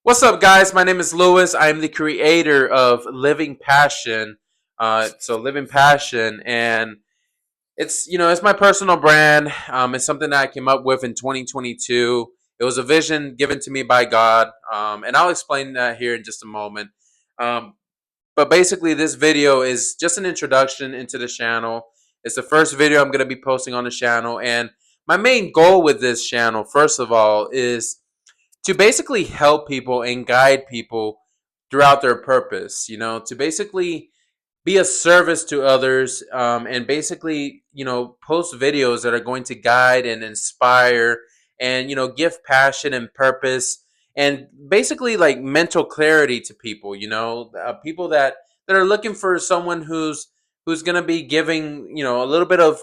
What's up, guys? My name is Lewis. I am the creator of Living Passion. Living Passion, and it's my personal brand. It's something that I came up with in 2022. It was a vision given to me by God, and I'll explain that here in just a moment. Um, but basically, this video is just an introduction into the channel. It's the first video I'm going to be posting on the channel, and my main goal with this channel, first of all, is to basically help people and guide people throughout their purpose, to basically be a service to others, and basically, post videos that are going to guide and inspire and, give passion and purpose and basically like mental clarity to people, people that are looking for someone who's going to be giving, a little bit of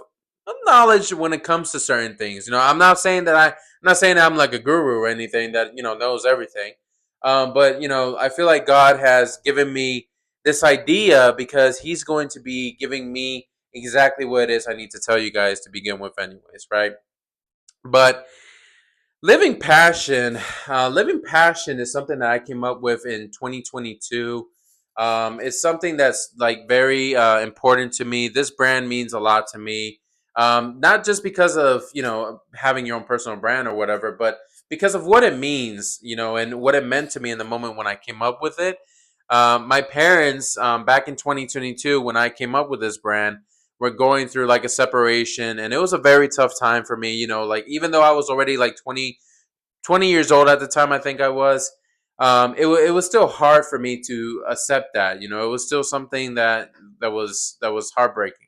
knowledge when it comes to certain things. I'm not saying that I'm like a guru or anything that knows everything. But I feel like God has given me this idea because He's going to be giving me exactly what it is I need to tell you guys to begin with, anyways, right? But living passion, living passion is something that I came up with in 2022. It's something that's like very important to me. This brand means a lot to me, not just because of having your own personal brand or whatever, but because of what it means, and what it meant to me in the moment when I came up with it. My parents, back in 2022, when I came up with this brand, were going through like a separation, and it was a very tough time for me. Like even though I was already like 20 years old at the time, I think I was. It was still hard for me to accept that. It was still something that was heartbreaking.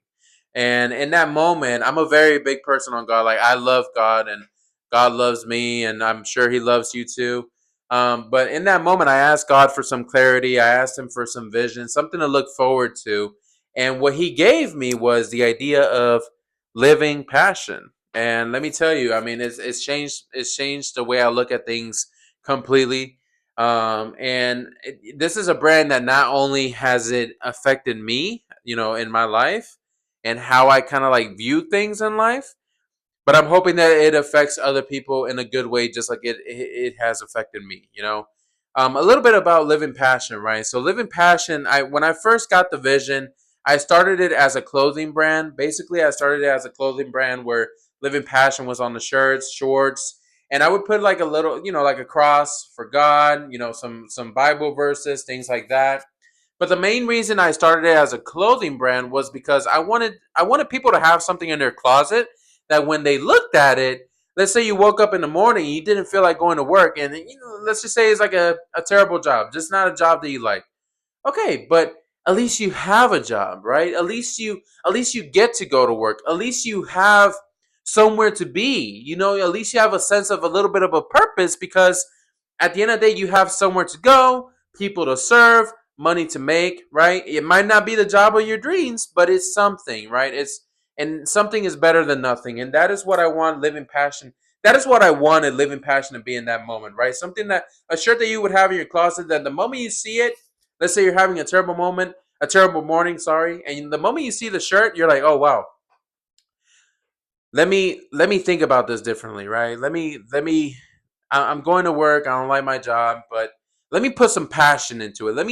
And in that moment, I'm a very big person on God. Like I love God, and God loves me, and I'm sure He loves you too. But in that moment, I asked God for some clarity. I asked Him for some vision, something to look forward to. And what He gave me was the idea of living passion. And let me tell you, I mean, it's changed the way I look at things completely. This is a brand that not only has it affected me, in my life and how I kind of like view things in life, but I'm hoping that it affects other people in a good way, just like it has affected me. A little bit about Living Passion, right? So Living Passion, I when I first got the vision, I started it as a clothing brand. Basically, I started it as a clothing brand where Living Passion was on the shirts, shorts, and I would put like a little, like a cross for God, some Bible verses, things like that. But the main reason I started it as a clothing brand was because I wanted people to have something in their closet that when they looked at it, let's say you woke up in the morning, you didn't feel like going to work, and let's just say it's like a terrible job, just not a job that you like. Okay, but at least you have a job, right? At least you get to go to work. At least you have somewhere to be. At least you have a sense of a little bit of a purpose because at the end of the day you have somewhere to go, people to serve, money to make, right? It might not be the job of your dreams, but it's something, right? And something is better than nothing. And that is what I want living passion. That is what I wanted living passion to be in that moment, right? Something that a shirt that you would have in your closet that the moment you see it, let's say you're having a terrible moment, a terrible morning, sorry, and the moment you see the shirt, you're like, oh wow, let me think about this differently, right? I'm going to work. I don't like my job, but let me put some passion into it. Let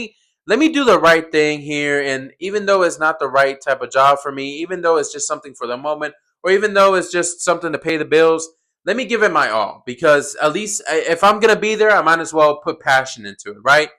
me do the right thing here. And even though it's not the right type of job for me, even though it's just something for the moment, or even though it's just something to pay the bills, let me give it my all because at least if I'm gonna be there, I might as well put passion into it, right?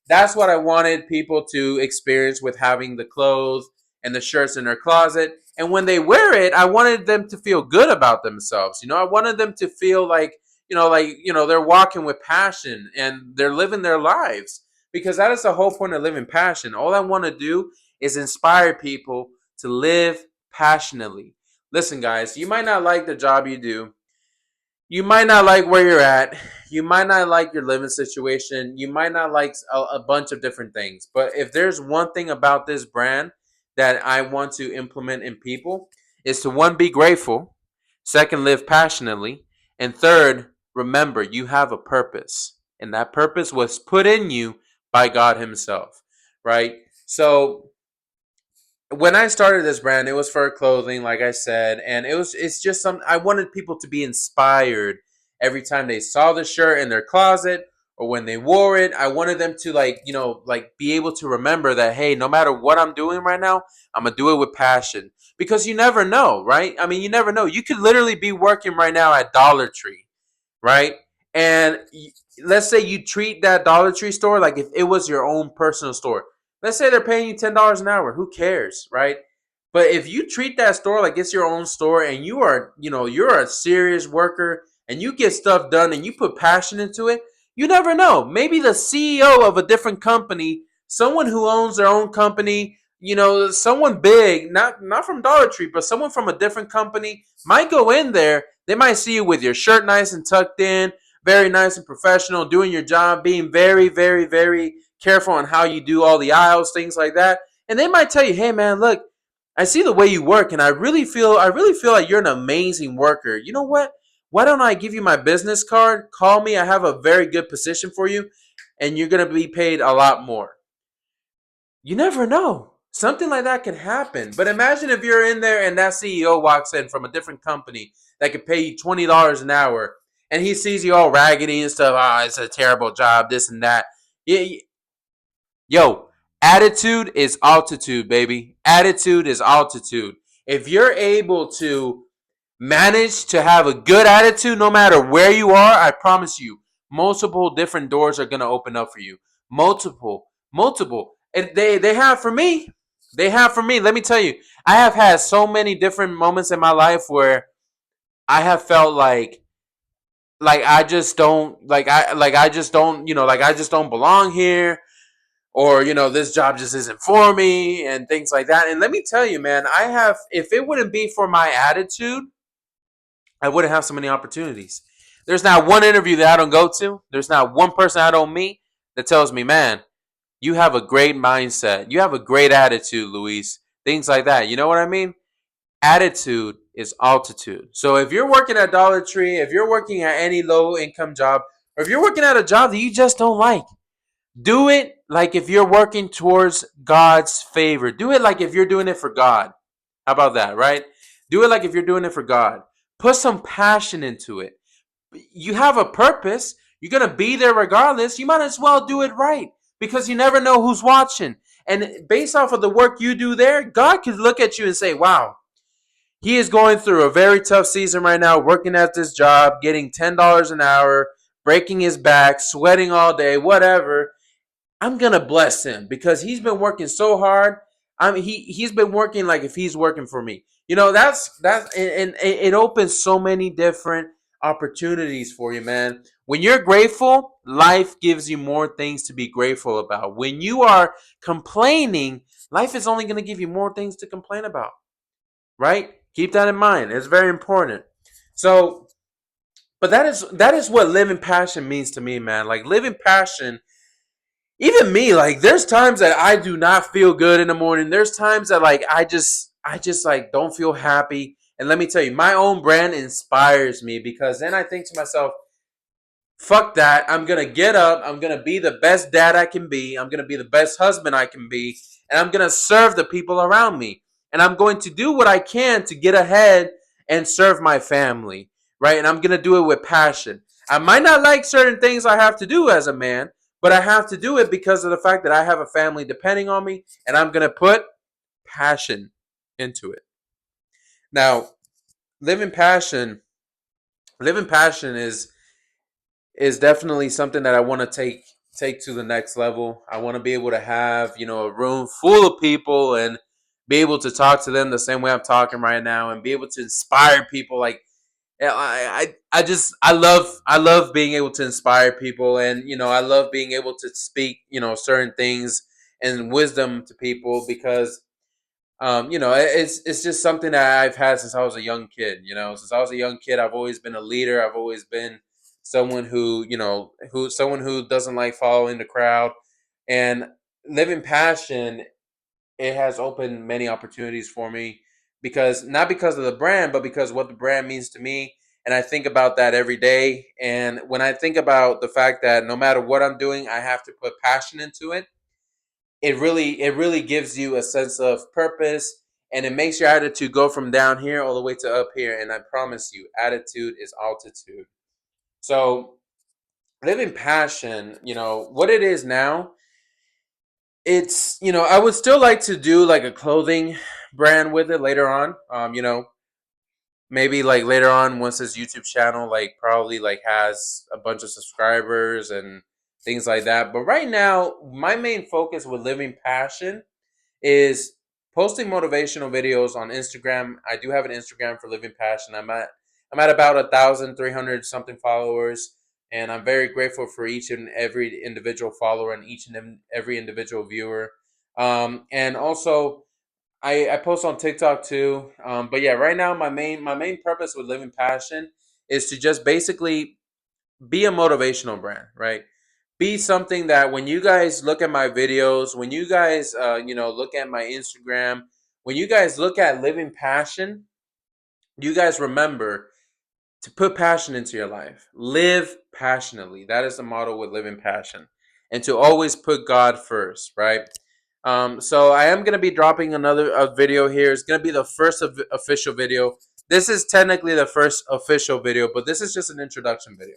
That's what I wanted people to experience with having the clothes and the shirts in their closet. And when they wear it, I wanted them to feel good about themselves. I wanted them to feel like they're walking with passion and they're living their lives because that is the whole point of living passion. All I want to do is inspire people to live passionately. Listen, guys, you might not like the job you do. You might not like where you're at. You might not like your living situation. You might not like a bunch of different things. But if there's one thing about this brand that I want to implement in people, is to one, be grateful. Second, live passionately. And third, remember you have a purpose. And that purpose was put in you by God Himself. Right? So when I started this brand, it was for clothing, like I said, and it's just some I wanted people to be inspired every time they saw the shirt in their closet or when they wore it, I wanted them to like, like be able to remember that, hey, no matter what I'm doing right now, I'm gonna do it with passion. Because you never know, right? I mean, you never know. You could literally be working right now at Dollar Tree, right? And let's say you treat that Dollar Tree store like if it was your own personal store. Let's say they're paying you $10 an hour. Who cares, right? But if you treat that store like it's your own store and you are, you're a serious worker and you get stuff done and you put passion into it, you never know. Maybe the CEO of a different company, someone who owns their own company, someone big, not from Dollar Tree, but someone from a different company might go in there. They might see you with your shirt nice and tucked in, very nice and professional, doing your job, being very, very, very careful on how you do all the aisles, things like that. And they might tell you, "Hey man, look, I see the way you work and I really feel like you're an amazing worker. You know what? Why don't I give you my business card? Call me. I have a very good position for you and you're going to be paid a lot more." You never know. Something like that can happen. But imagine if you're in there and that CEO walks in from a different company that could pay you $20 an hour and he sees you all raggedy and stuff. Ah, it's a terrible job, this and that. Yo, attitude is altitude, baby. Attitude is altitude. If you're able to manage to have a good attitude no matter where you are, I promise you, multiple different doors are going to open up for you. Multiple. And they have for me. They have for me. Let me tell you, I have had so many different moments in my life where I have felt like I just don't like I just don't, like I just don't belong here, or this job just isn't for me and things like that. And let me tell you, man, I have, if it wouldn't be for my attitude, I wouldn't have so many opportunities. There's not one interview that I don't go to. There's not one person I don't meet that tells me, man, you have a great mindset. You have a great attitude, Luis. Things like that. You know what I mean? Attitude is altitude. So if you're working at Dollar Tree, if you're working at any low income job, or if you're working at a job that you just don't like, do it like if you're working towards God's favor. Do it like if you're doing it for God. How about that, right? Do it like if you're doing it for God. Put some passion into it. You have a purpose. You're going to be there regardless. You might as well do it right because you never know who's watching. And based off of the work you do there, God could look at you and say, wow, he is going through a very tough season right now, working at this job, getting $10 an hour, breaking his back, sweating all day, whatever. I'm gonna bless him because he's been working so hard. I mean, he's been working like if he's working for me. That's and it opens so many different opportunities for you, man. When you're grateful, life gives you more things to be grateful about. When you are complaining, life is only gonna give you more things to complain about. Right? Keep that in mind. It's very important. So, but that is what living passion means to me, man. Like living passion, even me, like there's times that I do not feel good in the morning. There's times that like I just like don't feel happy. And let me tell you, my own brand inspires me because then I think to myself, fuck that. I'm going to get up. I'm going to be the best dad I can be. I'm going to be the best husband I can be. And I'm going to serve the people around me. And I'm going to do what I can to get ahead and serve my family. Right. And I'm going to do it with passion. I might not like certain things I have to do as a man, but I have to do it because of the fact that I have a family depending on me. And I'm going to put passion into it. Now, living passion, living passion is definitely something that I want to take to the next level. I want to be able to have, a room full of people and be able to talk to them the same way I'm talking right now and be able to inspire people. Like yeah, I love being able to inspire people, and I love being able to speak certain things and wisdom to people because it's just something that I've had since I was a young kid. Since I was a young kid, I've always been a leader. I've always been someone who doesn't like following the crowd, and living passion, it has opened many opportunities for me because not because of the brand, but because what the brand means to me. And I think about that every day. And when I think about the fact that no matter what I'm doing, I have to put passion into it, it really gives you a sense of purpose, and it makes your attitude go from down here all the way to up here. And I promise you, attitude is altitude. So Living passion, what it is now, it's, I would still like to do like a clothing brand with it later on. Maybe like later on once this YouTube channel like probably like has a bunch of subscribers and things like that. But right now, my main focus with Living Passion is posting motivational videos on Instagram. I do have an Instagram for Living Passion. I'm at about 1,300 something followers, and I'm very grateful for each and every individual follower and each and every individual viewer. And also, I post on TikTok too. But yeah, right now my main purpose with Living Passion is to just basically be a motivational brand, right? Be something that when you guys look at my videos, when you guys look at my Instagram, when you guys look at Living Passion, you guys remember to put passion into your life. Live passionately. That is the motto with Living Passion. And to always put God first, right? So I am going to be dropping another video here. It's going to be the first official video. This is technically the first official video, but this is just an introduction video.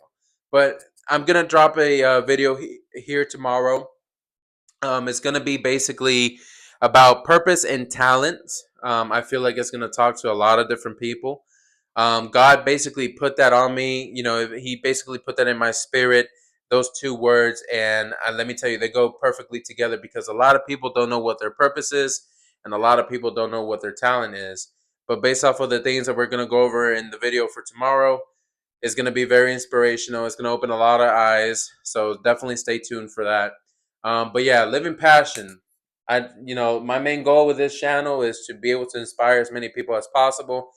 But I'm going to drop a video here tomorrow. It's going to be basically about purpose and talent. I feel like it's going to talk to a lot of different people. God basically put that on me. He basically put that in my spirit, those two words. And let me tell you, they go perfectly together because a lot of people don't know what their purpose is, and a lot of people don't know what their talent is. But based off of the things that we're going to go over in the video for tomorrow, it's going to be very inspirational. It's going to open a lot of eyes. So definitely stay tuned for that. But yeah, Living Passion. My main goal with this channel is to be able to inspire as many people as possible,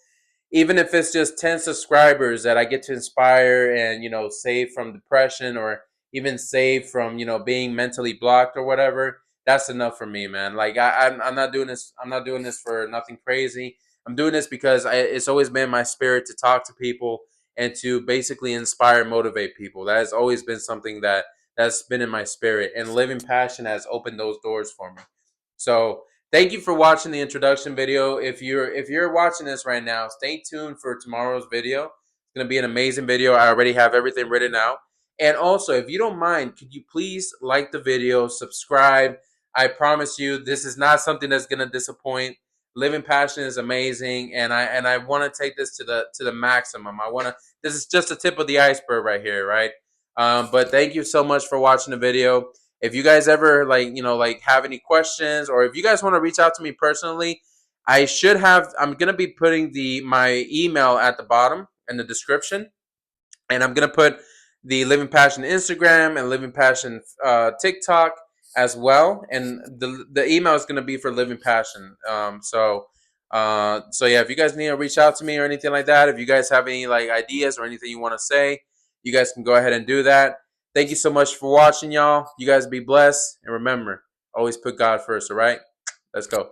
even if it's just 10 subscribers that I get to inspire and save from depression, or even save from being mentally blocked or whatever. That's enough for me, man. Like I'm not doing this. I'm not doing this for nothing crazy. I'm doing this because it's always been my spirit to talk to people and to basically inspire and motivate people. That has always been something that's been in my spirit, and Living Passion has opened those doors for me. So thank you for watching the introduction video. If you're watching this right now, stay tuned for tomorrow's video. It's gonna be an amazing video. I already have everything written out. And also, if you don't mind, could you please like the video, subscribe? I promise you, this is not something that's gonna disappoint. Living Passion is amazing, and I want to take this to the maximum. I want to. This is just the tip of the iceberg right here, right? But thank you so much for watching the video. If you guys ever like have any questions, or if you guys want to reach out to me personally, I'm gonna be putting my email at the bottom in the description, and I'm gonna put the Living Passion Instagram and Living Passion TikTok as well, and the email is gonna be for Living Passion. So yeah, if you guys need to reach out to me or anything like that, if you guys have any like ideas or anything you want to say, you guys can go ahead and do that. Thank you so much for watching, y'all. You guys be blessed, and remember, always put God first. All right, let's go.